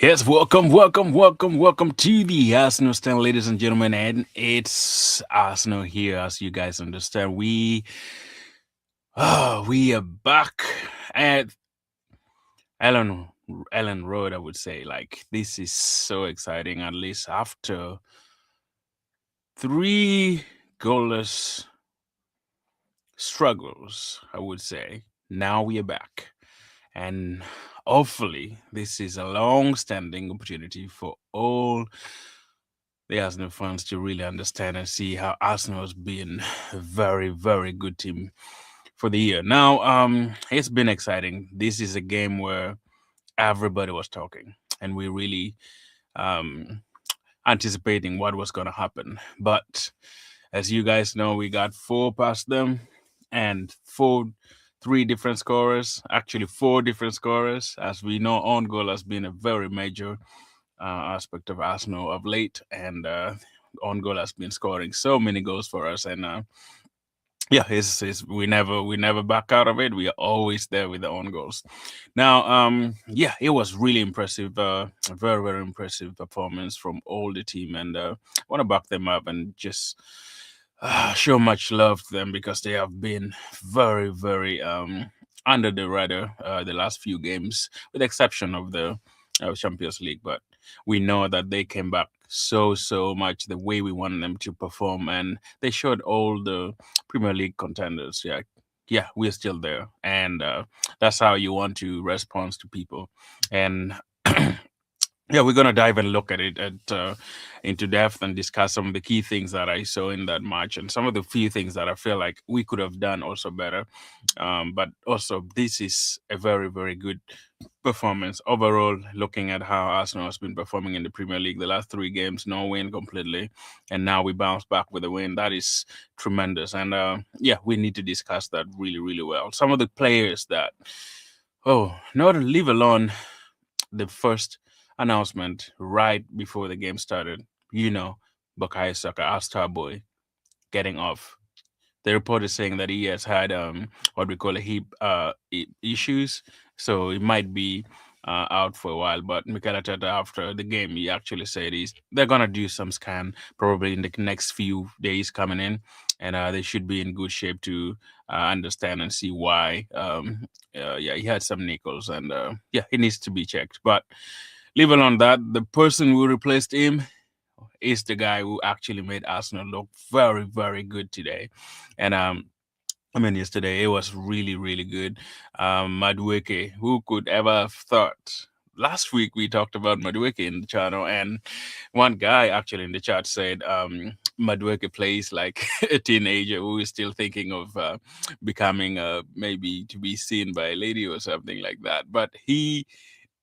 Yes, welcome to the Arsenal stand, ladies and gentlemen, and it's Arsenal here. As you guys understand, we are back at Ellen Ellen Road. I would say, like, this is so exciting. At least after three goalless struggles, I would say now we are back, and hopefully, this is a long-standing opportunity for all the Arsenal fans to really understand and see how Arsenal has been a very, very good team for the year. Now, it's been exciting. This is a game where everybody was talking, and we really um, anticipating what was going to happen. But as you guys know, we got four past them, and three different scorers. Actually, four different scorers. As we know, on goal has been a very major aspect of Arsenal of late, and on goal has been scoring so many goals for us. And yeah, it's we never back out of it. We are always there with the own goals. Now, yeah, it was really impressive, a very very impressive performance from all the team, and I want to back them up and just show much love to them because they have been very very under the radar the last few games, with the exception of the Champions League. But we know that they came back so much the way we wanted them to perform, and they showed all the Premier League contenders. Yeah, yeah, we're still there, and that's how you want to respond to people. And yeah, we're gonna dive and look at it into depth and discuss some of the key things that I saw in that match and some of the few things that I feel like we could have done also better. But also, this is a very very good performance overall. Looking at how Arsenal has been performing in the Premier League, the last three games, no win completely, and now we bounce back with a win. That is tremendous, and yeah, we need to discuss that really really well. Some of the players that, not leave alone the first announcement right before the game started. You know, Bukayo Saka, our star boy, getting off. The report is saying that he has had what we call a hip issues, so it might be out for a while. But Mikel Arteta, after the game, he actually said they're gonna do some scan probably in the next few days coming in, and they should be in good shape to understand and see why. Yeah, he had some nickels, and yeah, he needs to be checked. But leaving on that, the person who replaced him is the guy who actually made Arsenal look very, very good today. And I mean, yesterday it was really, really good. Madueke, who could ever have thought? Last week we talked about Madueke in the channel, and one guy actually in the chat said Madueke plays like a teenager who is still thinking of becoming maybe to be seen by a lady or something like that. But he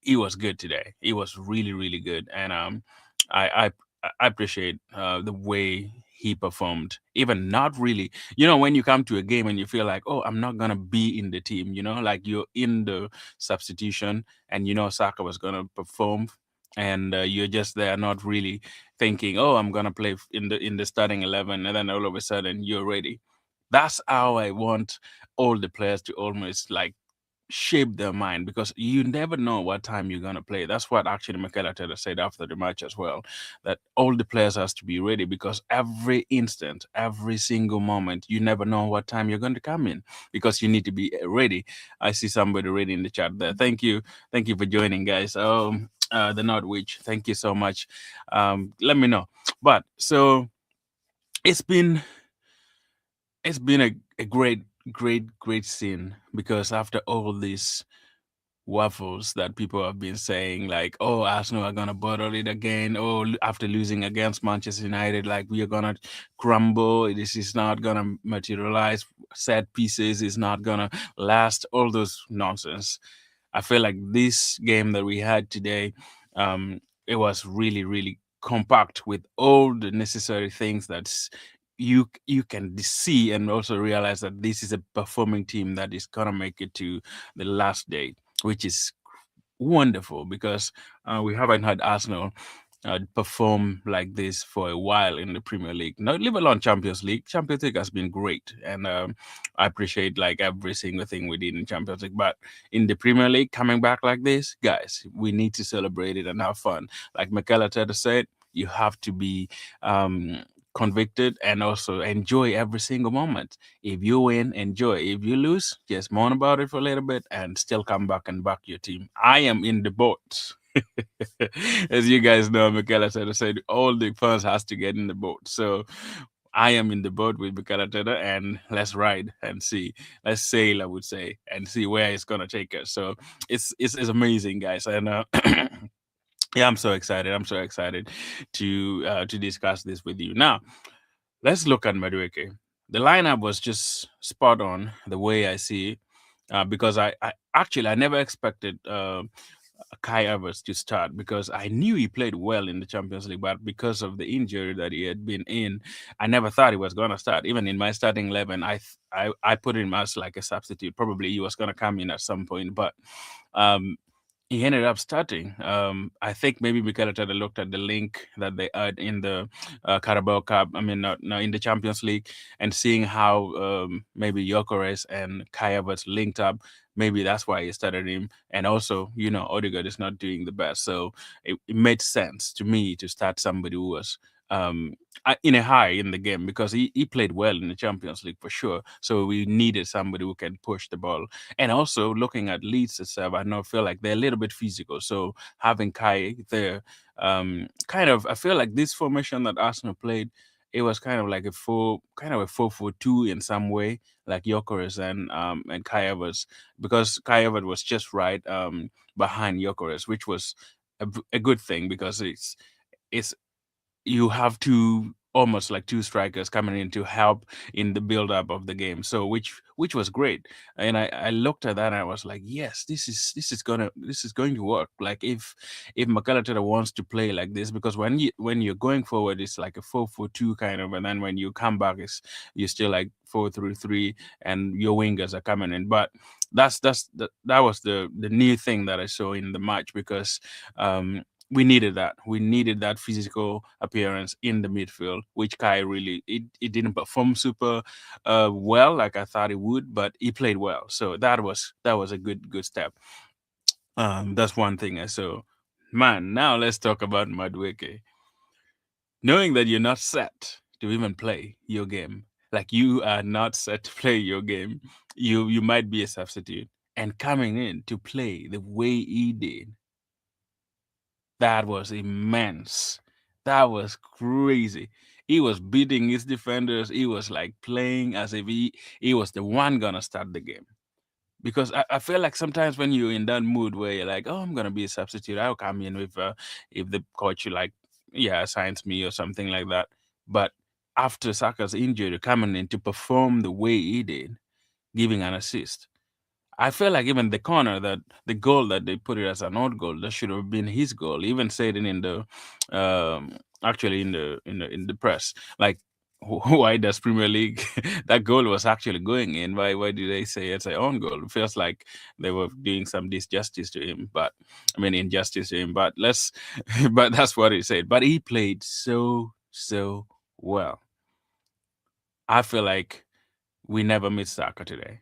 was good today. He was really, really good, and I I appreciate the way he performed. Even not really, when you come to a game and you feel like, oh, I'm not gonna be in the team. Like you're in the substitution, and Saka was gonna perform, and you're just there, not really thinking, oh, I'm gonna play in the starting 11, and then all of a sudden you're ready. That's how I want all the players to almost like shape their mind, because you never know what time you're gonna play. That's what actually Mikel Arteta said after the match as well. That all the players has to be ready, because every instant, every single moment, you never know what time you're going to come in, because you need to be ready. I see somebody ready in the chat there. Thank you for joining, guys. The Nordwich, thank you so much. Let me know. But so it's been it's been a great scene, because after all these waffles that people have been saying, like, oh, Arsenal are gonna bottle it again, oh, after losing against Manchester United, like, we are gonna crumble, this is not gonna materialize, set pieces is not gonna last, all those nonsense. I feel like this game that we had today, it was really really compact with all the necessary things that you can see, and also realize that this is a performing team that is gonna make it to the last day, which is wonderful, because we haven't had Arsenal perform like this for a while in the Premier League. Not leave alone Champions League. Champions League has been great, and I appreciate like every single thing we did in Champions League. But in the Premier League, coming back like this, guys, we need to celebrate it and have fun. Like Mikel Arteta said, you have to be um, convicted and also enjoy every single moment. If you win, enjoy. If you lose, just moan about it for a little bit and still come back and back your team. I am in the boat. As you guys know, Mikel Arteta said all the fans has to get in the boat. So I am in the boat with Mikel Arteta, and let's ride and see. Let's sail, I would say, and see where it's gonna take us. So it's amazing, guys, and yeah, I'm so excited. I'm so excited to discuss this with you. Now, let's look at Madueke. The lineup was just spot on the way I see it, because I actually I never expected Kai Havertz to start because I knew he played well in the Champions League, but because of the injury that he had been in, I never thought he was gonna start. Even in my starting 11, I put him as like a substitute. Probably he was gonna come in at some point, but um, he ended up starting. I think maybe Mikel Arteta looked at the link that they had in the Carabao Cup. I mean, not no, in the Champions League, and seeing how maybe Gyökeres and Kai Havertz linked up. Maybe that's why he started him. And also, Odegaard is not doing the best, so it made sense to me to start somebody who was um, in a high in the game because he played well in the Champions League for sure. So we needed somebody who can push the ball, and also looking at Leeds itself, I know feel like they're a little bit physical. So having Kai there, kind of, I feel like this formation that Arsenal played, it was kind of like a 4-4-2 in some way, like Gyökeres and Kai Havertz, because Kai Havertz was just right behind Gyökeres, which was a good thing because it's you have two almost like two strikers coming in to help in the build up of the game, so which was great. And I looked at that and I was like, yes, this is going to work. Like if McAllister wants to play like this, because when you're going forward it's like a 4-4-2 kind of, and then when you come back it's you're still like 4-3-3, and your wingers are coming in. But that was the new thing that I saw in the match, because we needed that. We needed that physical appearance in the midfield, which Kai really it didn't perform super well like I thought it would, but he played well. So that was a good step. That's one thing I saw. Man, now let's talk about Madueke. Knowing that you're not set to even play your game, like you are not set to play your game, you might be a substitute, and coming in to play the way he did, that was immense. That was crazy. He was beating his defenders. He was like playing as if he was the one gonna start the game. Because I feel like sometimes when you're in that mood where you're like, oh, I'm gonna be a substitute, I'll come in if the coach like, yeah, assigns me or something like that. But after Saka's injury, coming in to perform the way he did, giving an assist, I feel like even the corner, that the goal that they put it as an odd goal, that should have been his goal. He even said it in the actually in the press. Like, why does Premier League that goal was actually going in? Why do they say it's a own goal? It feels like they were doing some disjustice to him, but I mean injustice to him. But let's but that's what he said. But he played so well. I feel like we never missed Saka today.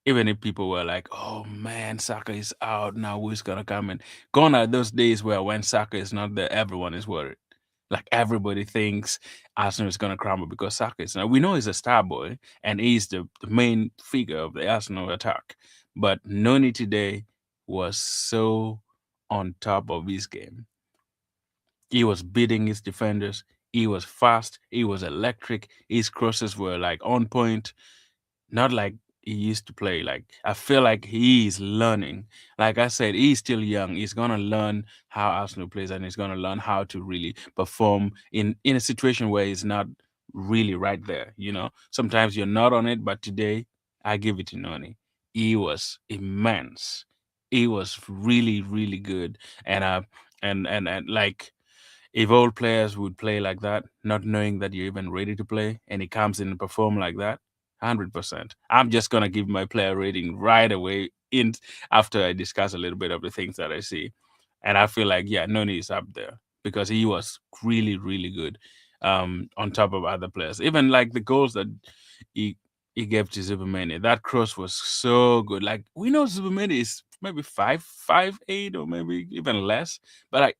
Even if people were like, "Oh man, Saka is out now. Who's gonna come in?" Gone are those days where when Saka is not there, everyone is worried. Like everybody thinks Arsenal is gonna crumble because Saka is now. We know he's a star boy and he's the main figure of the Arsenal attack. But Noni today was so on top of his game. He was beating his defenders. He was fast. He was electric. His crosses were like on point, not like he used to play. Like I feel like he is learning. Like I said, he's still young. He's gonna learn how Arsenal plays, and he's gonna learn how to really perform in a situation where he's not really right there. Sometimes you're not on it, but today I give it to Noni. He was immense. He was really really good, and and like if all players would play like that, not knowing that you're even ready to play, and he comes in and perform like that, 100%. I'm just gonna give my player rating right away in after I discuss a little bit of the things that I see, and I feel like yeah, Noni is up there. because he was really, really good. On top of other players, even like the goals that he he gave to Zubamani, that cross was so good. Like we know Zubamani is maybe 5'8" or maybe even less, but like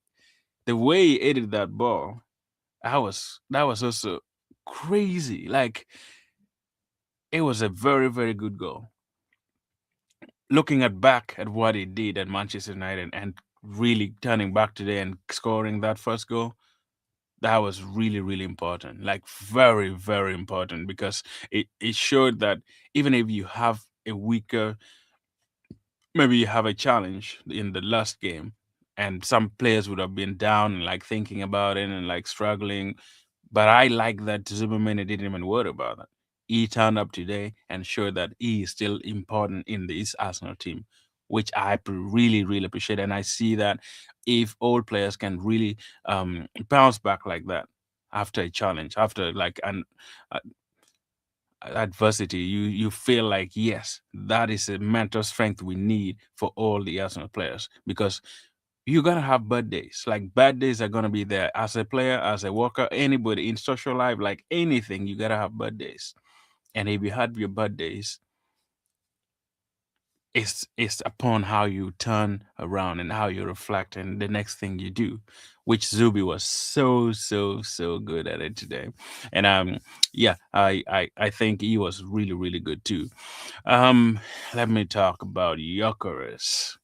the way he headed that ball, that was also crazy. Like it was a very, very good goal. Looking at back at what he did at Manchester United and really turning back today and scoring that first goal, that was really, really important. Like very, very important because it showed that even if you have a weaker, maybe you have a challenge in the last game, and some players would have been down and like thinking about it and like struggling. But I like that Zubamani didn't even worry about that. He turned up today and showed that he is still important in this Arsenal team, which really, really appreciate. And I see that if all players can really bounce back like that after a challenge, after like an adversity, you feel like yes, that is a mental strength we need for all the Arsenal players because you're gonna have bad days. Like bad days are gonna be there as a player, as a worker, anybody in social life, like anything, you gotta have bad days. And if you had your bad days, it's upon how you turn around and how you reflect and the next thing you do, which Zubi was so good at it today. And yeah, I think he was really, really good too. Let me talk about Yokeres.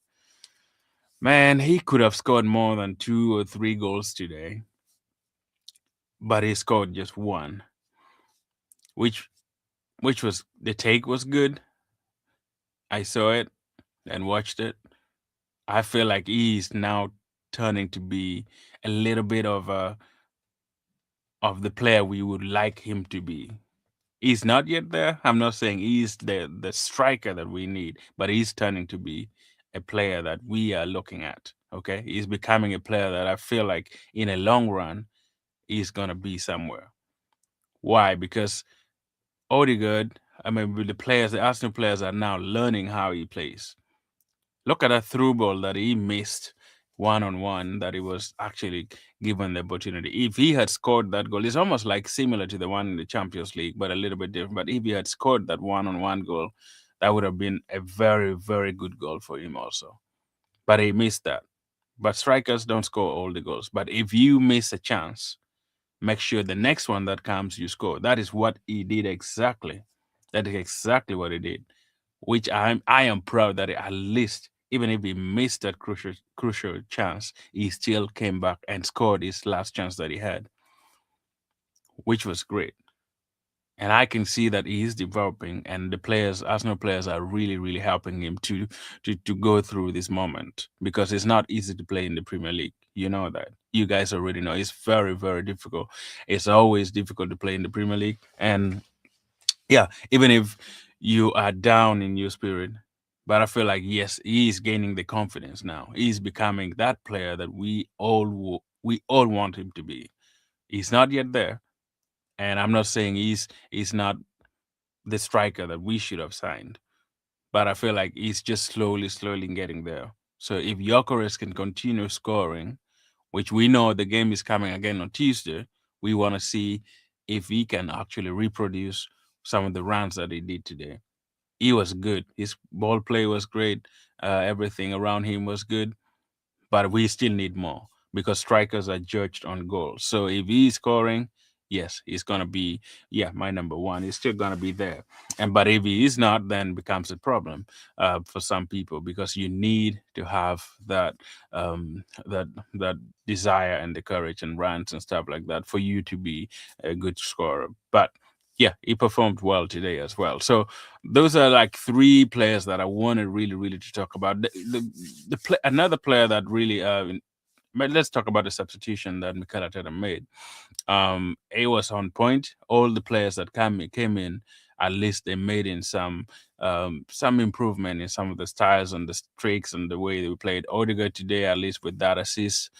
Man, he could have scored more than 2 or 3 goals today, but he scored just one, which was the take was good. I saw it and watched it. I feel like he's now turning to be a little bit of the player we would like him to be. He's not yet there. I'm not saying he's the striker that we need, but he's turning to be a player that we are looking at. Okay, he's becoming a player that I feel like in a long run he's gonna be somewhere. Why? Because Odegaard, I mean, with the players, the Arsenal players are now learning how he plays. Look at that through ball that he missed 1-on-1 that he was actually given the opportunity. If he had scored that goal, it's almost like similar to the one in the Champions League, but a little bit different. But if he had scored that 1-on-1 goal, that would have been a very, very good goal for him also. But he missed that. But strikers don't score all the goals. But if you miss a chance, make sure the next one that comes you score. That is what he did exactly. That is exactly what he did. Which I am proud that at least even if he missed that crucial chance, he still came back and scored his last chance that he had, which was great. And I can see that he is developing, and the players, Arsenal players, are really, really helping him to go through this moment because it's not easy to play in the Premier League. You know that. You guys already know it's very, very difficult. It's always difficult to play in the Premier League, and yeah, even if you are down in your spirit, but I feel like yes, he is gaining the confidence now. He's becoming that player that we all want him to be. He's not yet there, and I'm not saying he's not the striker that we should have signed. But I feel like he's just slowly getting there. So if Gyökeres can continue scoring, which we know the game is coming again on Tuesday, we want to see if he can actually reproduce some of the runs that he did today. He was good. His ball play was great. Everything around him was good, but we still need more because strikers are judged on goals. So if he's scoring, yes, he's gonna be my number one. He's still gonna be there. And but if he is not, then becomes a problem for some people because you need to have that desire and the courage and runs and stuff like that for you to be a good scorer. But yeah, he performed well today as well. So those are like 3 players that I wanted really, really to talk about. Another player that really, but let's talk about the substitution that Mikel Arteta made. It was on point. All the players that came in, at least they made in some improvement in some of the styles and the streaks and the way they played. Odegaard today, at least with that assist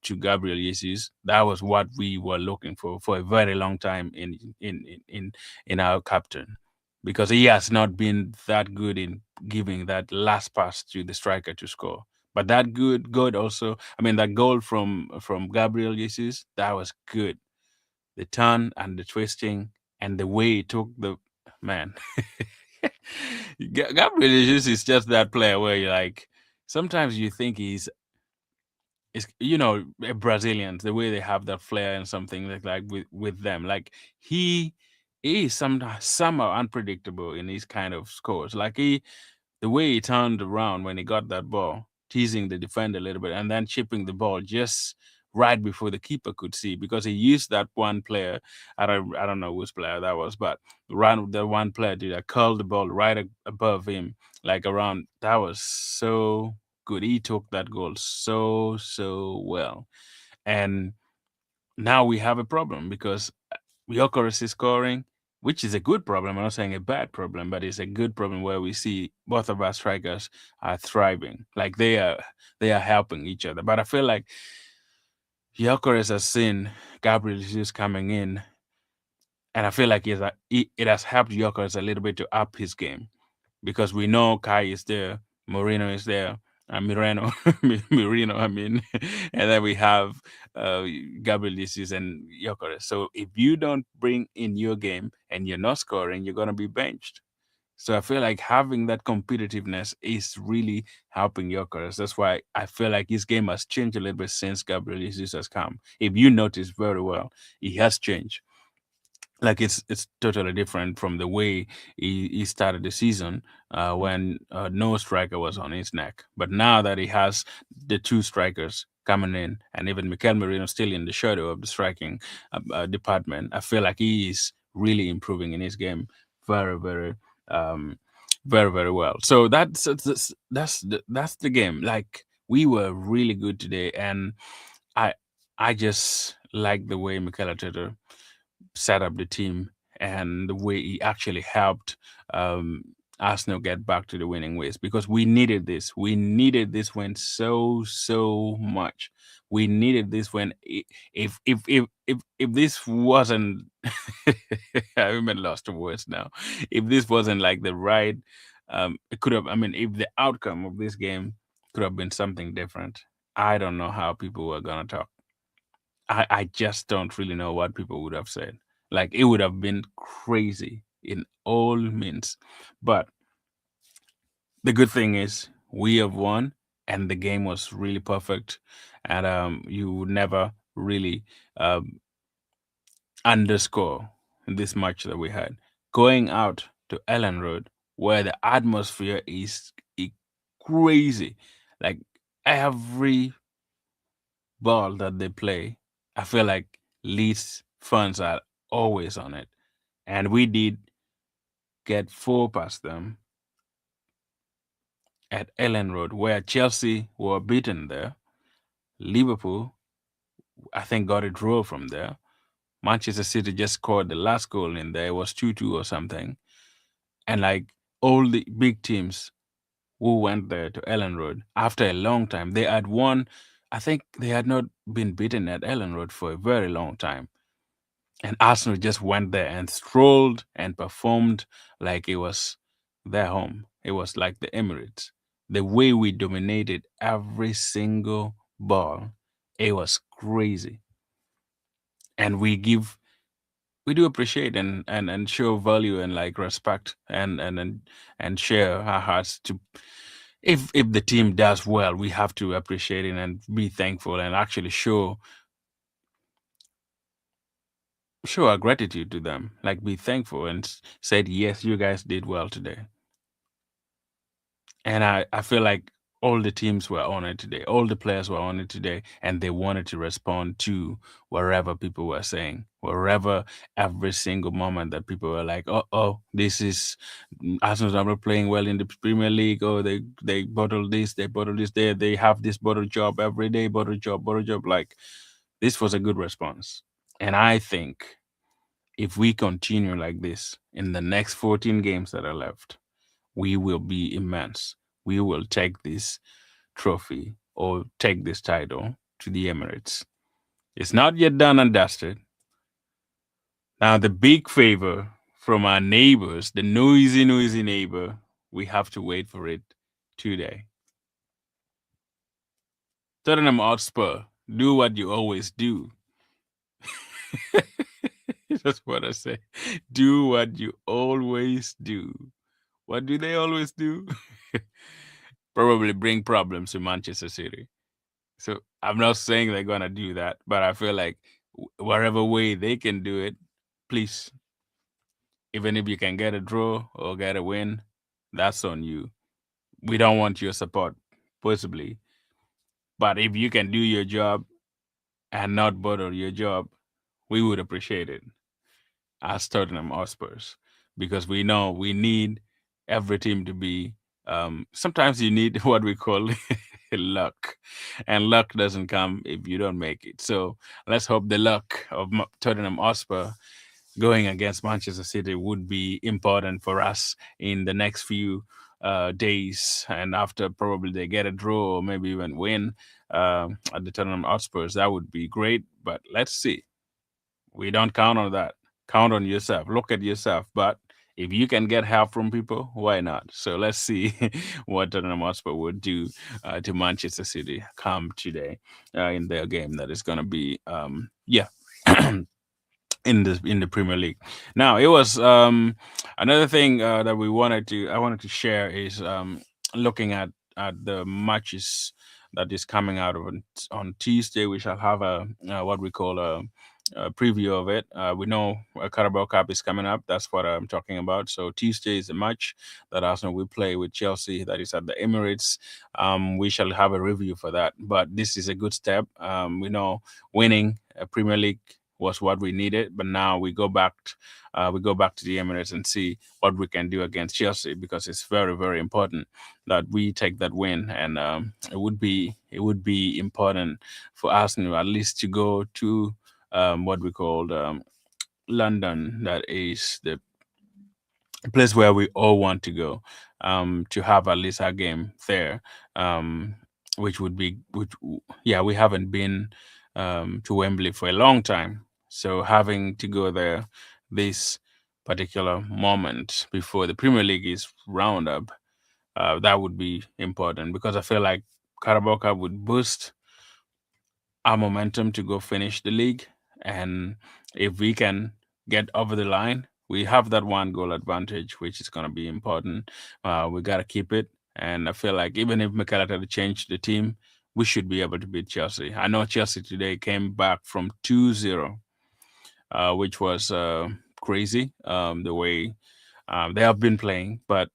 to Gabriel Jesus, that was what we were looking for a very long time in our captain, because he has not been that good in giving that last pass to the striker to score. But that good also. I mean, that goal from Gabriel Jesus, that was good. The turn and the twisting and the way he took the man. Gabriel Jesus is just that player where you're like, sometimes you think he's is Brazilians, the way they have that flair and something like with them, like he is somehow unpredictable in these kind of scores. Like the way he turned around when he got that ball, teasing the defender a little bit, and then chipping the ball just right before the keeper could see, because he used that one player. I don't know which player that was, but the one player did that curled the ball right above him, like around. That was so good. He took that goal so well, and now we have a problem because Gyökeres is scoring, which is a good problem. I'm not saying a bad problem, but it's a good problem where we see both of our strikers are thriving, like they are helping each other. But I feel like Gyökeres has seen Gabriel Jesus coming in, and I feel like it has helped Gyökeres a little bit to up his game, because we know Kai is there, Moreno is there, Mireno, Mirino, I mean, and then we have uh, Gabriel Jesus and Gyökeres. So if you don't bring in your game and you're not scoring, you're gonna be benched. So I feel like having that competitiveness is really helping Gyökeres. That's why I feel like his game has changed a little bit since Gabriel Jesus has come. If you notice very well, he has changed. Like it's totally different from the way he started the season, when no striker was on his neck. But now that he has the two strikers coming in, and even Mikel Merino still in the shadow of the striking department, I feel like he is really improving in his game very, um, very well. So that's the game. Like, we were really good today, and I I just like the way Mikel Arteta set up the team and the way he actually helped um, Arsenal get back to the winning ways, because we needed this. We needed this win so much. We needed this win. If this wasn't, I'm even lost of words now. If this wasn't like the right, it could have. I mean, if the outcome of this game could have been something different, I don't know how people were gonna talk. I just don't really know what people would have said. Like, it would have been crazy in all means. But the good thing is we have won, and the game was really perfect. And you would never really um, underscore this match that we had. Going out to Ellen Road, where the atmosphere is crazy. Like, every ball that they play, I feel like Leeds fans are always on it. And we did get four past them at Elland Road, where Chelsea were beaten there. Liverpool, I think, got a draw from there. Manchester City just scored the last goal in there. It was 2-2 or something. And like, all the big teams who went there to Elland Road after a long time, they had won. I think they had not been beaten at Elland Road for a very long time. And Arsenal just went there and strolled and performed like it was their home. It was like the Emirates. The way we dominated every single ball, it was crazy. And we do appreciate and show value and like respect and share our hearts to, if the team does well, we have to appreciate it and be thankful and actually show our gratitude to them, like be thankful and said, yes, you guys did well today. And I feel like all the teams were on it today, all the players were on it today, and they wanted to respond to wherever people were saying, wherever, every single moment that people were like, oh, this is Arsenal's not playing well in the Premier League. Oh, they bottle this, they bottle this, they have this bottle job every day, bottle job. Like, this was a good response. And I think if we continue like this in the next 14 games that are left, we will be immense. We will take this trophy or take this title to the Emirates. It's not yet done and dusted. Now, the big favor from our neighbors, the noisy neighbor, we have to wait for it today. Tottenham Hotspur, do what you always do. That's what I say. Do what you always do. What do they always do? Probably bring problems to Manchester City. So I'm not saying they're gonna do that, but I feel like whatever way they can do it, please, even if you can get a draw or get a win, that's on you. We don't want your support, possibly. But if you can do your job and not bother your job, we would appreciate it as Tottenham Hotspurs because we know we need every team to be. Sometimes you need what we call luck, and luck doesn't come if you don't make it. So let's hope the luck of Tottenham Hotspur going against Manchester City would be important for us in the next few days, and after probably they get a draw or maybe even win at the Tottenham Hotspurs, that would be great. But let's see. We don't count on that. Count on yourself. Look at yourself. But if you can get help from people, why not? So let's see what Tottenham Hotspur would do to Manchester City come today in their game that is going to be, yeah. In the Premier League. Now it was another thing that we wanted to I wanted to share is looking at the matches that is coming out on Tuesday. We shall have a what we call a preview of it. We know a Carabao Cup is coming up. That's what I'm talking about. So Tuesday is a match that Arsenal will play with Chelsea. That is at the Emirates. We shall have a review for that. But this is a good step. We know winning a Premier League was what we needed. But now we go back to the Emirates and see what we can do against Chelsea because it's very very important that we take that win, and it would be important for Arsenal at least to go to what we called London. That is the place where we all want to go to have at least our game there, um, which would be yeah, we haven't been to Wembley for a long time, so having to go there this particular moment before the Premier League is round up, that would be important because I feel like Carabao Cup would boost our momentum to go finish the league. And if we can get over the line, we have that one goal advantage, which is going to be important. We got to keep it. And I feel like even if Mikel Arteta changed the team, we should be able to beat Chelsea. I know Chelsea today came back from 2-0, which was crazy the way they have been playing, but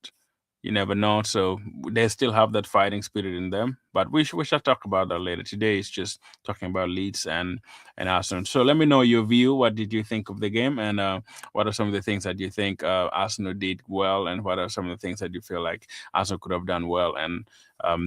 you never know. So they still have that fighting spirit in them. But we shall talk about that later. Today is just talking about Leeds and Arsenal. So let me know your view. What did you think of the game, and what are some of the things that you think Arsenal did well, and what are some of the things that you feel like Arsenal could have done well, and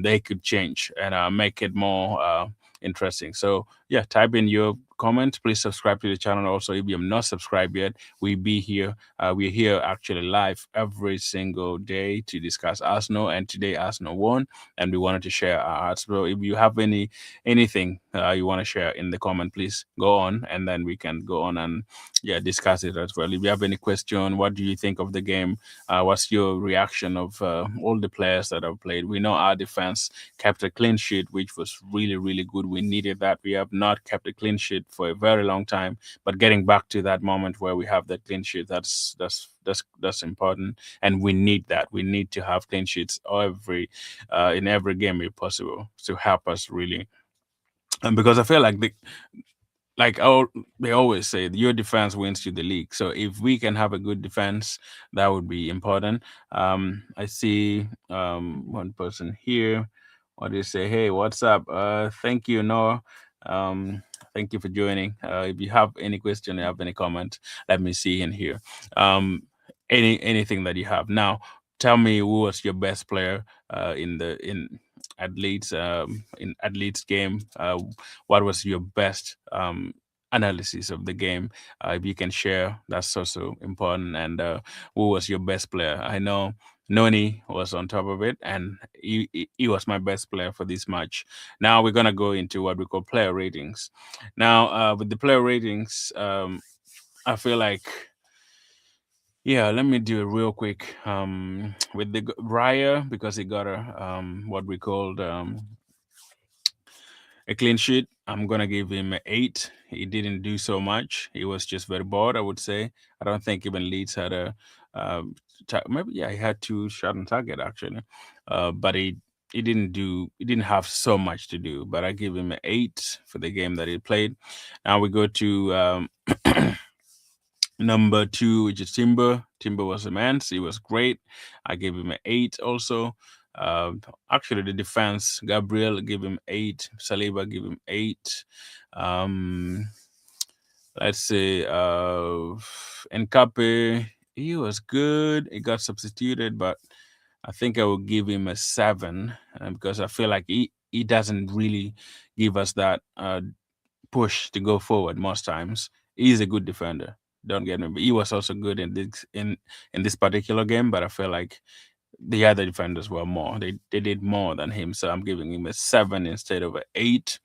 they could change and make it more interesting. So yeah, type in your comment. Please subscribe to the channel. Also, if you have not subscribed yet, we're here actually live every single day to discuss Arsenal. And today Arsenal won, and we wanted to share our hearts. So if you have anything you want to share in the comment, please go on, and then we can go on and yeah discuss it as well. If you have any question, what do you think of the game? What's your reaction of all the players that have played? We know our defense kept a clean sheet, which was really really good. We needed that. We have not kept a clean sheet for a very long time, but getting back to that moment where we have that clean sheet, that's important, and we need that. We need to have clean sheets every in every game if possible to help us really. And because I feel like they always say your defense wins you the league. So if we can have a good defense, that would be important. I see one person here. What do you say? Hey, what's up? Thank you, Noah. Thank you for joining. If you have any question, you have any comment, let me see in here. Um, anything that you have now. Tell me who was your best player in at Leeds in at Leeds game. What was your best analysis of the game? If you can share, that's also important. And who was your best player? I know Noni was on top of it, and he was my best player for this match. Now we're gonna go into what we call player ratings. Now with the player ratings, I feel like yeah, let me do it real quick. With the Raya because he got a what we called A clean sheet, I'm gonna give him an 8. He didn't do so much. He was just very bored, I would say. I don't think even Leeds had a maybe yeah, he had 2 shot on target actually, but he didn't have so much to do. But I give him an 8 for the game that he played. Now we go to number 2, which is Timber. Timber was immense. He was great. I gave him an 8 also. Uh, Actually, the defense, Gabriel gave him 8. Saliba gave him 8. Um, let's say Nkape, he was good. He got substituted, but I think I will give him a 7 because I feel like he doesn't really give us that push to go forward most times. He's a good defender. Don't get me, but he was also good in this particular game. But I feel like the other defenders were more. They did more than him. So I'm giving him a 7 instead of an 8.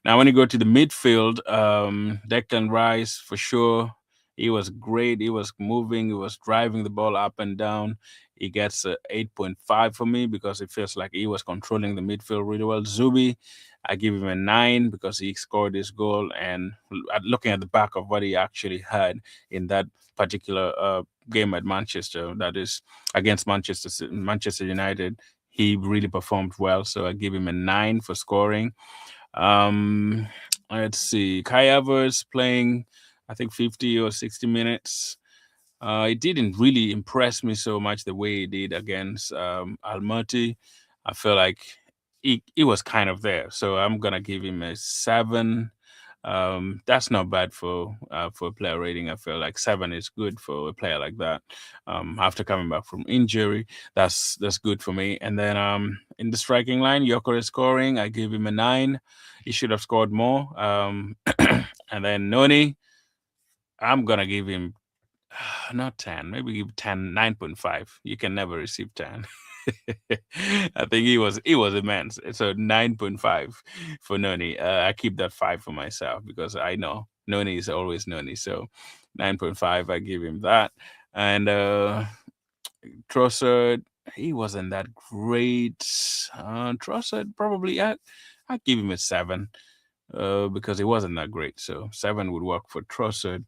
Now, when you go to the midfield, Declan Rice for sure. He was great. He was moving. He was driving the ball up and down. He gets a 8.5 for me because it feels like he was controlling the midfield really well. Zubi, I give him a 9 because he scored this goal. And looking at the back of what he actually had in that particular game at Manchester, that is against Manchester United, he really performed well. So I give him a 9 for scoring. Um, let's see. Kai Havertz playing, I think 50 or 60 minutes. It didn't really impress me so much the way he did against Almaty. I feel like he was kind of there, so I'm gonna give him a 7. That's not bad for a player rating. I feel like 7 is good for a player like that. After coming back from injury, that's good for me. And then in the striking line, Yokore scoring, I give him a 9. He should have scored more. And then Noni, I'm gonna give him not 10, maybe give 10, 9.5. You can never receive 10. I think he was immense. So 9.5 for Noni. I keep that 5 for myself because I know Noni is always Noni. So 9.5, I give him that. And Trossard, he wasn't that great. Trossard probably I give him a 7 because he wasn't that great. So 7 would work for Trossard.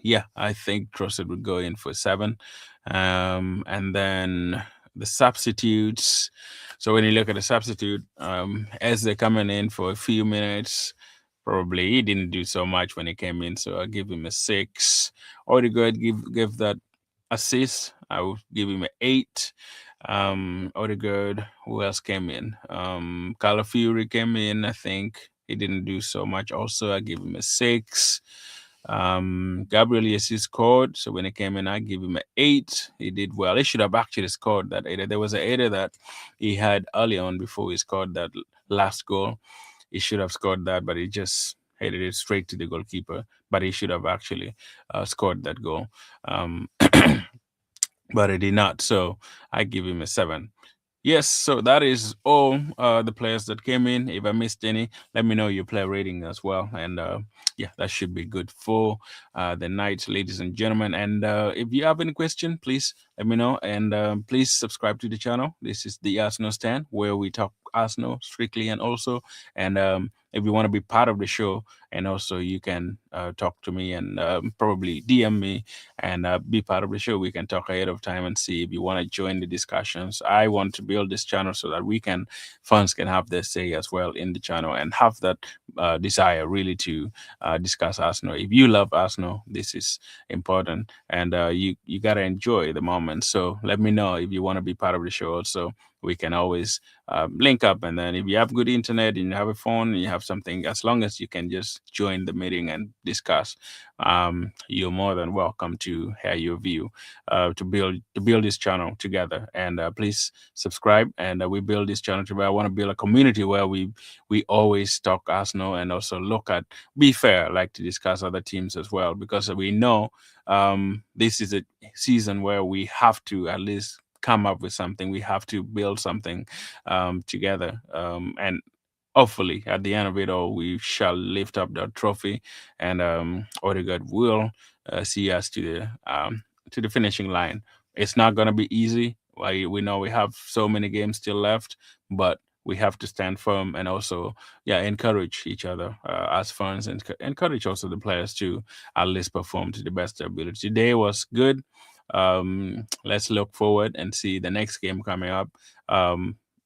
Yeah, I think Trossard would go in for 7. And then the substitutes. So when you look at the substitute, as they're coming in for a few minutes, probably he didn't do so much when he came in, so I'll give him a 6. Odegaard give that assist. I will give him an 8. Odegaard, who else came in? Calafiori came in, I think. He didn't do so much. Also, I give him a 6. Gabriel Jesus scored, so when he came in, I give him an 8. He did well. He should have actually scored that 8. There was an 8 that he had early on before he scored that last goal. He should have scored that, but he just headed it straight to the goalkeeper. But he should have actually scored that goal. But he did not. So I give him a 7. Yes, so that is all the players that came in. If I missed any, let me know your player rating as well. And yeah, that should be good for the night, ladies and gentlemen. And if you have any question, please let me know. And please subscribe to the channel. This is the Arsenal Stand, where we talk Arsenal strictly and also. And if you want to be part of the show, and also you can talk to me and probably DM me and be part of the show. We can talk ahead of time and see if you want to join the discussions. I want to build this channel so that fans can have their say as well in the channel and have that desire really to discuss Arsenal. If you love Arsenal, this is important, and you gotta enjoy the moment. So let me know if you want to be part of the show also. We can always link up, and then if you have good internet and you have a phone and you have something, as long as you can just join the meeting and discuss, you're more than welcome to hear your view to build this channel together. And please subscribe, and we build this channel together. I want to build a community where we always talk Arsenal and also look at, be fair, like to discuss other teams as well, because we know this is a season where we have to at least come up with something. We have to build something together, and hopefully at the end of it all, we shall lift up that trophy, and Odegaard will see us to the finishing line. It's not going to be easy. We know we have so many games still left, but we have to stand firm and also, yeah, encourage each other as fans, and encourage also the players to at least perform to the best of their ability. Today was good. Let's look forward and see the next game coming up.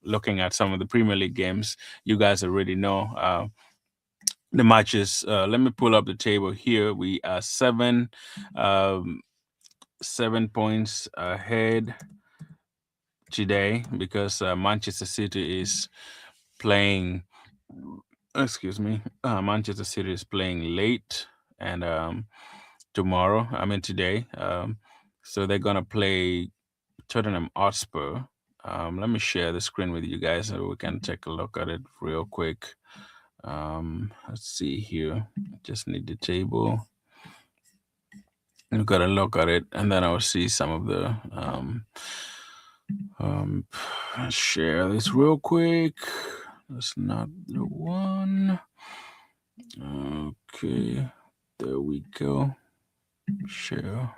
Looking at some of the Premier League games, you guys already know the matches. Let me pull up the table here. We are um, 7 points ahead today because Manchester City is playing. Excuse me. Manchester City is playing late, and tomorrow. I mean today. So they're gonna play Tottenham Hotspur. Let me share the screen with you guys so we can take a look at it real quick. Let's see here. Just need the table. We've got to look at it, and then I'll see some of the. Um, share this real quick. That's not the one. Okay, there we go. Share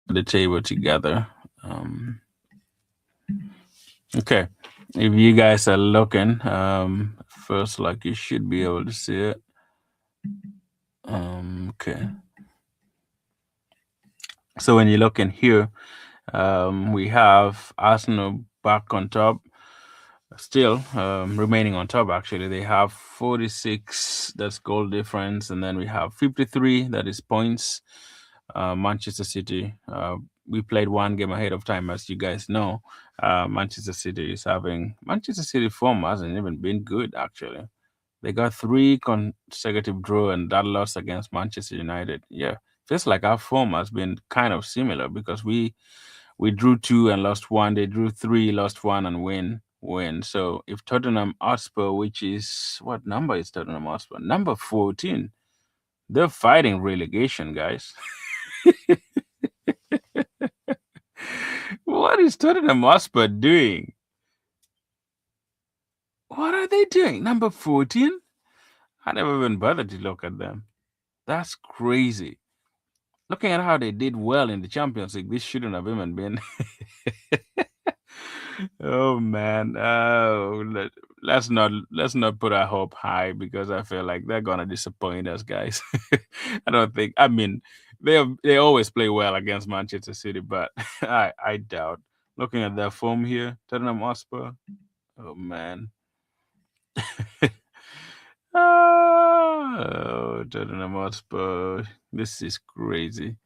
the table together. Okay, if you guys are looking, first, like you should be able to see it. Okay. So when you look in here, we have Arsenal back on top, still remaining on top. Actually, they have 46. That's goal difference, and then we have 53. That is points. Manchester City. We played one game ahead of time, as you guys know. Manchester City is having Manchester City form hasn't even been good actually. They got three consecutive draw and that loss against Manchester United. Yeah, feels like our form has been kind of similar because we drew two and lost one. They drew three, lost one, and win. So if Tottenham Hotspur, which is what number is Tottenham Hotspur? Number 14. They're fighting relegation, guys. What is Tottenham Hotspur doing? What are they doing? Number 14? I never even bothered to look at them. That's crazy. Looking at how they did well in the Champions League, this shouldn't have even been. Oh man. Let's not put our hope high because I feel like they're gonna disappoint us, guys. I don't think. I mean, they always play well against Manchester City, but I doubt. Looking at their form here, Tottenham Hotspur. Oh man. Oh, Tottenham Hotspur. This is crazy.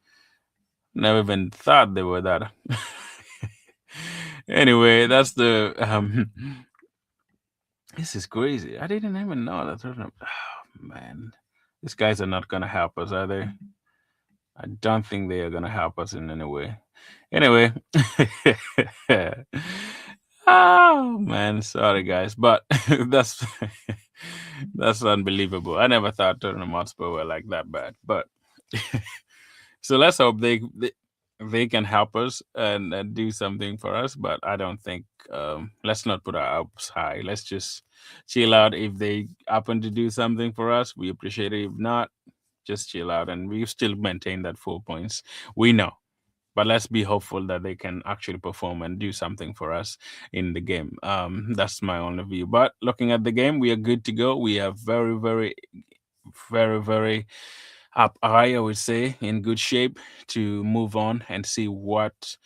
Never even thought they were that. Anyway, that's the this is crazy. I didn't even know that Tottenham. Oh, man, these guys are not gonna help us, are they? I don't think they are gonna help us in any way. Anyway, oh man, sorry guys, but that's that's unbelievable. I never thought Tottenham Hotspur were like that bad, but so let's hope they can help us and do something for us. But I don't think. Let's not put our hopes high. Let's just chill out. If they happen to do something for us, we appreciate it. If not, just chill out, and we still maintain that 4 points. We know. But let's be hopeful that they can actually perform and do something for us in the game. That's my only view. But looking at the game, we are good to go. We are very, very, very, very up high, I would say, in good shape to move on and see what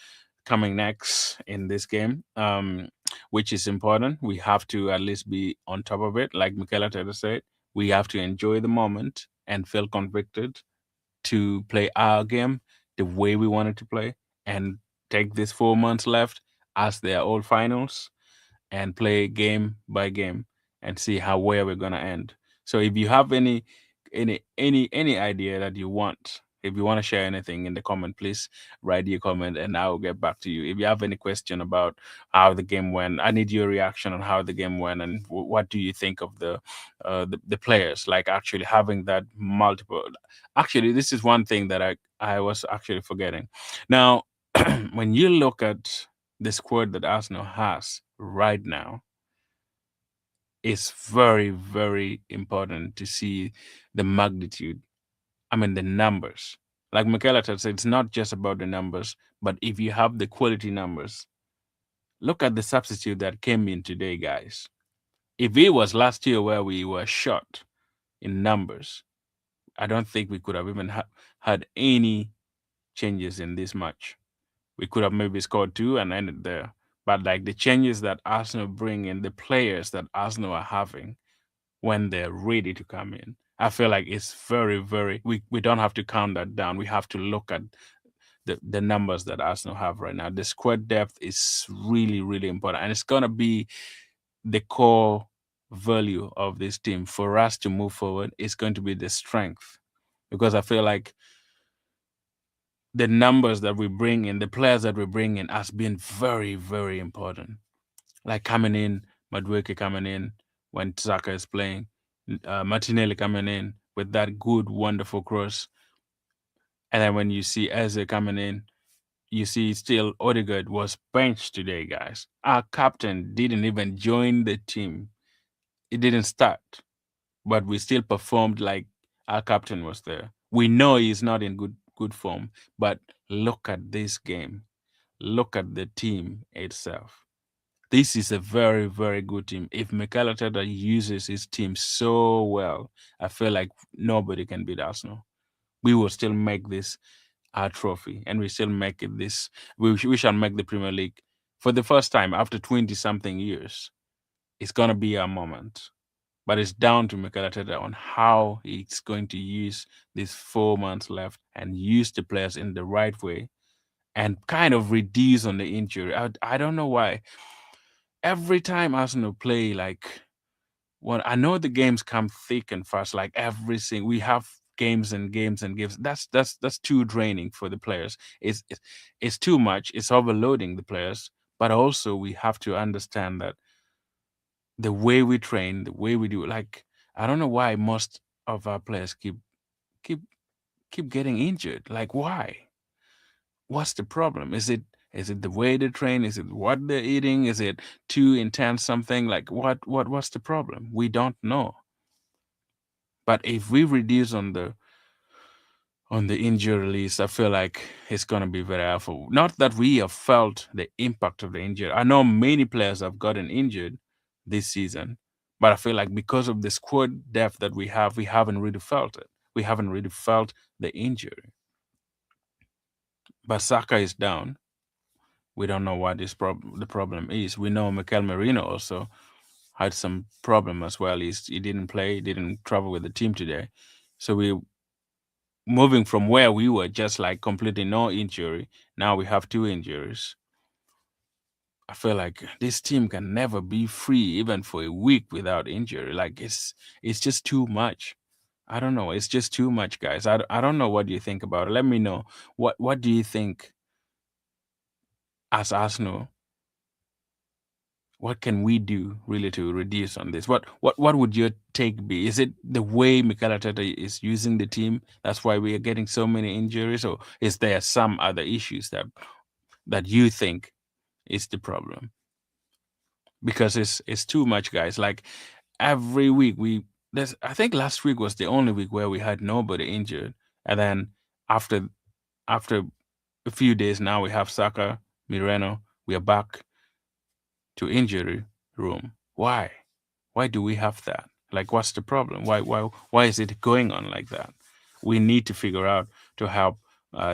coming next in this game, which is important. We have to at least be on top of it. Like Michaela Teta said, we have to enjoy the moment and feel convicted to play our game the way we wanted to play and take these 4 months left as their old finals and play game by game and see how where we're gonna end. So if you have any idea that you want, if you want to share anything in the comment, please write your comment and I will get back to you. If you have any question about how the game went, I need your reaction on how the game went and what do you think of the players, like actually having that multiple. Actually, this is one thing that I was actually forgetting. Now, when you look at the squad that Arsenal has right now, it's very, very important to see the magnitude. I mean, the numbers. Like Michaela said, it's not just about the numbers, but if you have the quality numbers, Look at the substitute that came in today, guys. If it was last year where we were short in numbers, I don't think we could have even had any changes in this match. We could have maybe scored two and ended there. But like the changes that Arsenal bring in, the players that Arsenal are having when they're ready to come in, I feel like it's very, very. We don't have to count that down. We have to look at the numbers that Arsenal have right now. The squad depth is really, really important, and it's gonna be the core value of this team for us to move forward. It's going to be the strength, because I feel like the numbers that we bring in, the players that we bring in, has been very, very important. Like coming in, Madueke coming in when Saka is playing, Martinelli coming in with that good, wonderful cross, and then when you see Eze coming in, you see still Odegaard was benched today, guys. Our captain didn't even join the team. It didn't start, but we still performed like our captain was there. We know he's not in good form, but look at this game. Look at the team itself. This is a very, very good team. If Mikel Arteta uses his team so well, I feel like nobody can beat Arsenal. We will still make this our trophy, and we still make it this. We shall make the Premier League for the first time after 20 something years. It's gonna be our moment, but it's down to Mikel Arteta on how he's going to use these 4 months left and use the players in the right way and kind of reduce on the injury. I don't know why every time Arsenal play, like, well, I know the games come thick and fast. Like every single, we have games and games and games. That's too draining for the players. It's too much. It's overloading the players. But also, we have to understand that the way we train, the way we do, like, I don't know why most of our players keep keep getting injured. Like, why? What's the problem? Is it the way they train? Is it what they're eating? Is it too intense? Something like what's the problem? We don't know. But if we reduce on the injury list, I feel like it's gonna be very helpful. Not that we have felt the impact of the injury. I know many players have gotten injured this season, but I feel like because of the squad depth that we haven't really felt it. We haven't really felt the injury. But Saka is down. We don't know what the problem is. We know Mikel Merino also had some problem as well. He didn't play, he didn't travel with the team today. So we moving from where we were just like completely no injury. Now we have two injuries. I feel like this team can never be free even for a week without injury. Like it's just too much. I don't know. It's just too much, guys. I don't know what you think about it. Let me know. What do you think as Arsenal? What can we do really to reduce on this? What would your take be? Is it the way Mikel Arteta is using the team? That's why we are getting so many injuries, or is there some other issues that you think is the problem? Because it's too much, guys. Like every week there's I think last week was the only week where we had nobody injured, and then after after a few days now we have Saka, Mireno. We are back to injury room. Why? Why do we have that? Like, what's the problem? Why is it going on like that? We need to figure out to help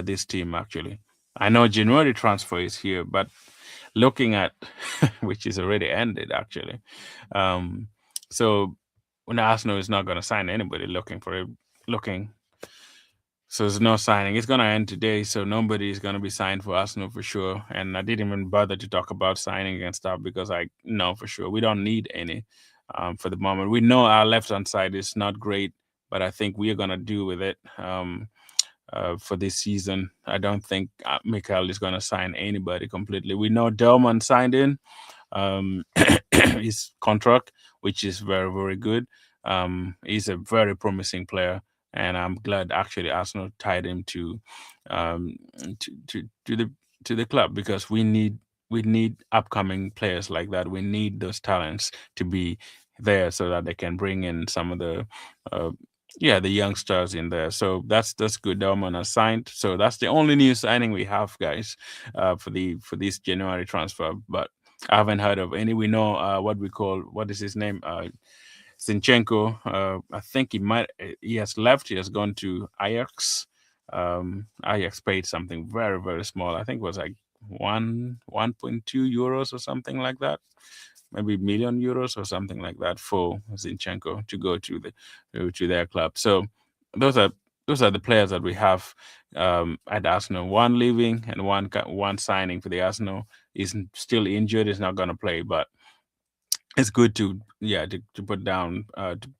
this team. Actually, I know January transfer is here, but looking at which is already ended actually. Um, so when Arsenal is not going to sign anybody looking for it, looking so there's no signing. It's gonna end today, so nobody is gonna be signed for Arsenal for sure. And I didn't even bother to talk about signing and stuff because I know for sure we don't need any for the moment. We know our left hand side is not great, but I think we are gonna do with it for this season. I don't think Mikel is gonna sign anybody completely. We know Delman signed in um, his contract, which is very, very good. He's a very promising player, and I'm glad actually Arsenal tied him um, to the club because we need upcoming players like that. We need those talents to be there so that they can bring in some of the uh, the youngsters in there. So that's good. Delman has signed. So that's the only new signing we have, guys, for this January transfer. But I haven't heard of any. We know what we call, what is his name? Zinchenko. I think he has left. He has gone to Ajax. Ajax paid something very very small. I think it was like 1.2 euros or something like that, maybe million euros or something like that for Zinchenko to go to their club. So those are those are the players that we have at Arsenal. One leaving and one signing for the Arsenal is still injured. Is not going to play, but it's good to, yeah, to put down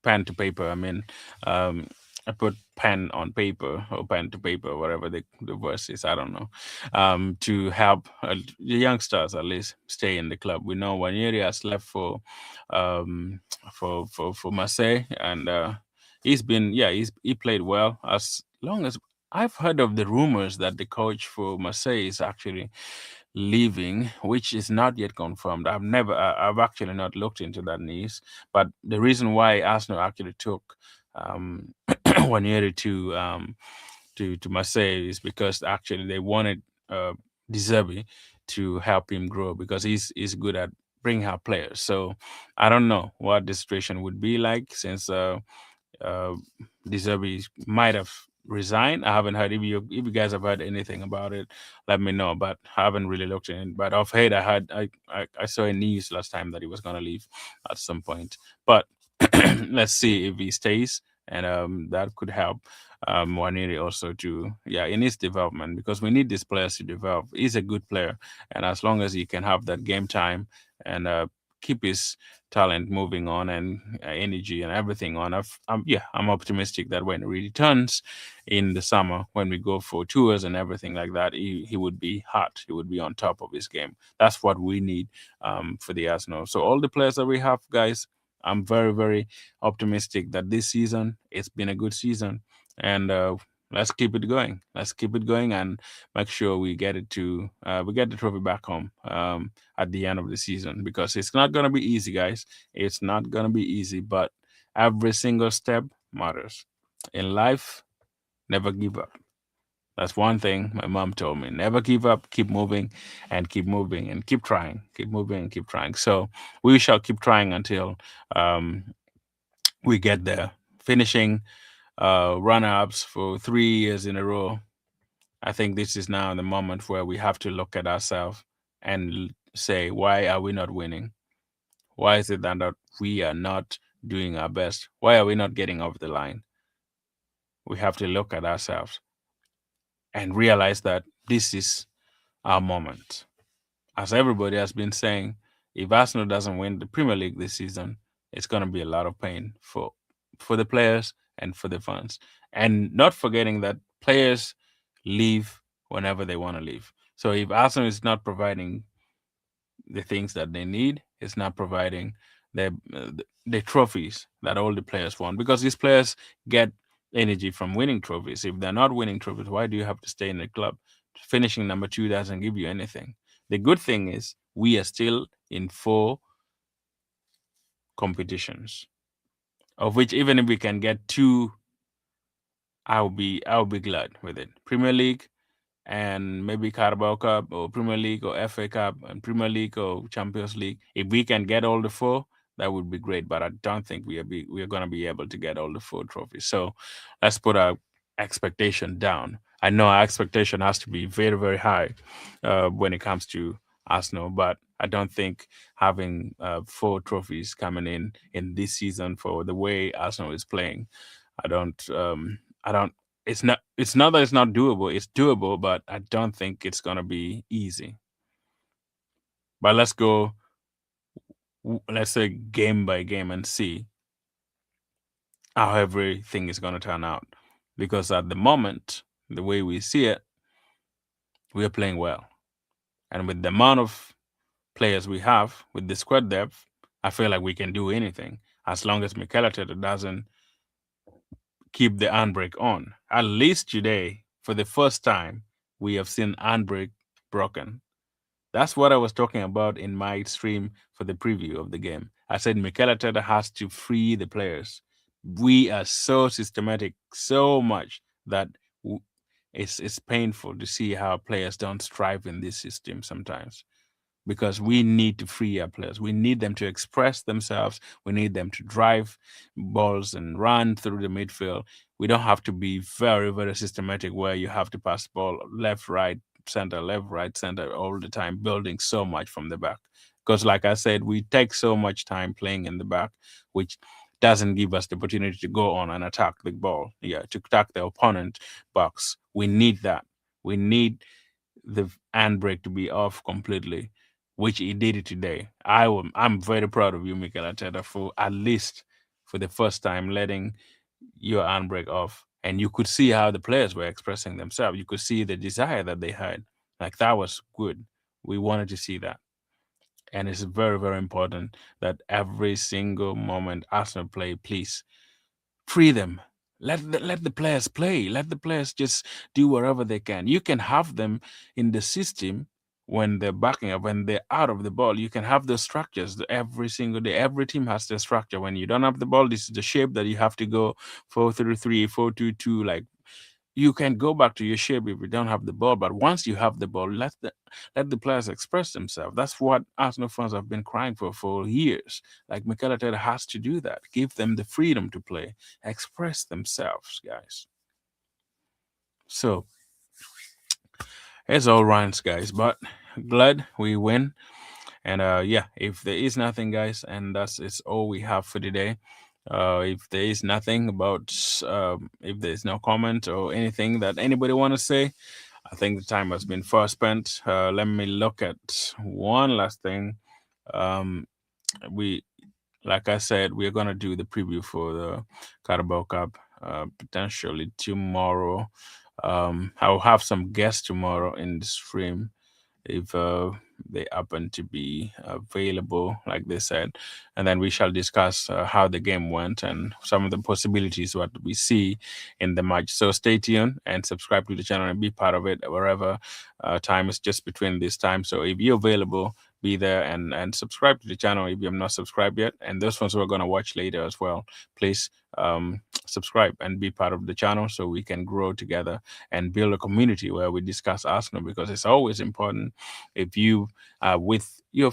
pen to paper. I mean, um I put pen on paper or pen to paper, whatever the verse is, I don't know, to help the youngsters at least stay in the club. We know Waneri has left um for Marseille, and he's been, yeah, he played well. As long as I've heard of the rumors that the coach for Marseille is actually leaving, which is not yet confirmed. I've actually not looked into that news. But the reason why Arsenal actually took Waneri to Marseille is because actually they wanted uh, De Zerbi to help him grow, because he's good at bringing out players. So I don't know what the situation would be like, since uh, De Zerbi might have resigned. I haven't heard, if you guys have heard anything about it, let me know. But I haven't really looked in it. But off head, I saw a news last time that he was gonna leave at some point. But let's see if he stays, and that could help Waniri also to, yeah, in his development, because we need these players to develop. He's a good player, and as long as he can have that game time and keep his talent moving on, and energy and everything on, I'm optimistic that when he returns in the summer, when we go for tours and everything like that, he would be hot. He would be on top of his game. That's what we need for the Arsenal. So all the players that we have, guys, I'm very, very optimistic that this season it's been a good season, and let's keep it going. Let's keep it going and make sure we get the trophy back home at the end of the season, because it's not gonna be easy, guys. It's not gonna be easy, but every single step matters in life. Never give up. That's one thing my mom told me. Never give up, keep moving and keep moving and keep trying. Keep moving and keep trying. So we shall keep trying until um, we get there. Finishing runner ups for 3 years in a row. I think this is now the moment where we have to look at ourselves and say, why are we not winning? Why is it that we are not doing our best? Why are we not getting off the line? We have to look at ourselves and realize that this is our moment. As everybody has been saying, if Arsenal doesn't win the Premier League this season, it's going to be a lot of pain for the players and for the fans. And not forgetting that players leave whenever they want to leave. So if Arsenal is not providing the things that they need, it's not providing the trophies that all the players want, because these players get energy from winning trophies. If they're not winning trophies, why do you have to stay in the club? Finishing number two doesn't give you anything. The good thing is we are still in four competitions, of which even if we can get two, I'll be glad with it. Premier League and maybe Carabao Cup or Premier League or FA Cup and Premier League or Champions League. If we can get all the four, that would be great. But I don't think we are going to be able to get all the four trophies. So let's put our expectation down. I know our expectation has to be very very high when it comes to Arsenal, but I don't think having four trophies coming in this season for the way Arsenal is playing, I don't. I don't. It's not that it's not doable. It's doable, but I don't think it's gonna be easy. But let's go. Let's say game by game and see how everything is gonna turn out. Because at the moment, the way we see it, we are playing well, and with the amount of players we have, with the squad depth, I feel like we can do anything as long as Mikel Arteta doesn't keep the handbrake on. At least today, for the first time, we have seen handbrake broken. That's what I was talking about in my stream for the preview of the game. I said Mikel Arteta has to free the players. We are so systematic, so much that it's painful to see how players don't strive in this system sometimes. because we need to free our players. We need them to express themselves. We need them to drive balls and run through the midfield. We don't have to be very, very systematic where you have to pass the ball left, right, center all the time, building so much from the back. Because, like I said, we take so much time playing in the back, which doesn't give us the opportunity to go on and attack the ball. Yeah, to attack the opponent box. We need that. We need the handbrake to be off completely, which he did it today. I'm very proud of you, Mikel Arteta, for at least for the first time letting your handbrake off, and you could see how the players were expressing themselves. You could see the desire that they had. Like that was good. We wanted to see that, and it's very, very important that every single moment Arsenal play, please free them. Let the players play. Let the players just do whatever they can. You can have them in the system when they're backing up, when they're out of the ball. You can have those structures every single day. Every team has their structure. When you don't have the ball, this is the shape that you have to go 4-3-3, 4-2-2. Like you can go back to your shape if you don't have the ball. But once you have the ball, let the players express themselves. That's what Arsenal fans have been crying for years. Like Mikel Arteta has to do that. Give them the freedom to play, express themselves, guys. So it's all rounds, guys. But glad we win. And yeah, if there is nothing, guys, and that's it's all we have for today. If there is nothing about, if there is no comment or anything that anybody want to say, I think the time has been far spent. Let me look at one last thing. Um, we, like I said, we're gonna do the preview for the Carabao Cup potentially tomorrow. I'll have some guests tomorrow in the stream if they happen to be available, like they said. And then we shall discuss how the game went and some of the possibilities what we see in the match. So stay tuned and subscribe to the channel and be part of it wherever time is just between this time. So if you're available, be there and subscribe to the channel if you have not subscribed yet. And those ones who are going to watch later as well, please subscribe and be part of the channel so we can grow together and build a community where we discuss Arsenal, because it's always important if you with your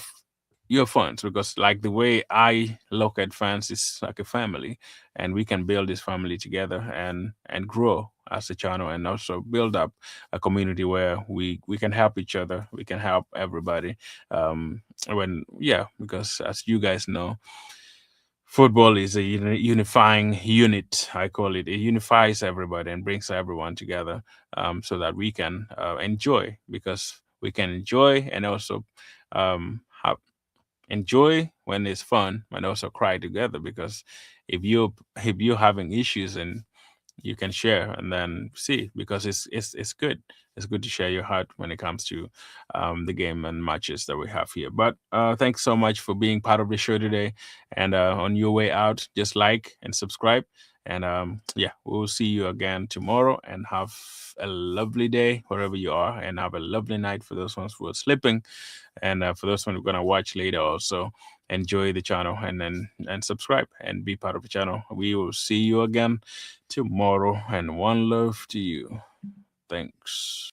fans, because like the way I look at fans is like a family, and we can build this family together and grow as a channel, and also build up a community where we can help each other, we can help everybody. When yeah, because as you guys know, football is a unifying unit. I call it. It unifies everybody and brings everyone together, so that we can enjoy. Because we can enjoy and also have enjoy when it's fun, and also cry together. Because if you're having issues, and you can share and then see, because it's good. It's good to share your heart when it comes to the game and matches that we have here. But thanks so much for being part of the show today. And on your way out, just like and subscribe. And yeah, we'll see you again tomorrow. And have a lovely day wherever you are, and have a lovely night for those ones who are sleeping. And for those ones who are gonna watch later, also enjoy the channel and subscribe and be part of the channel. We will see you again tomorrow, and one love to you. Thanks.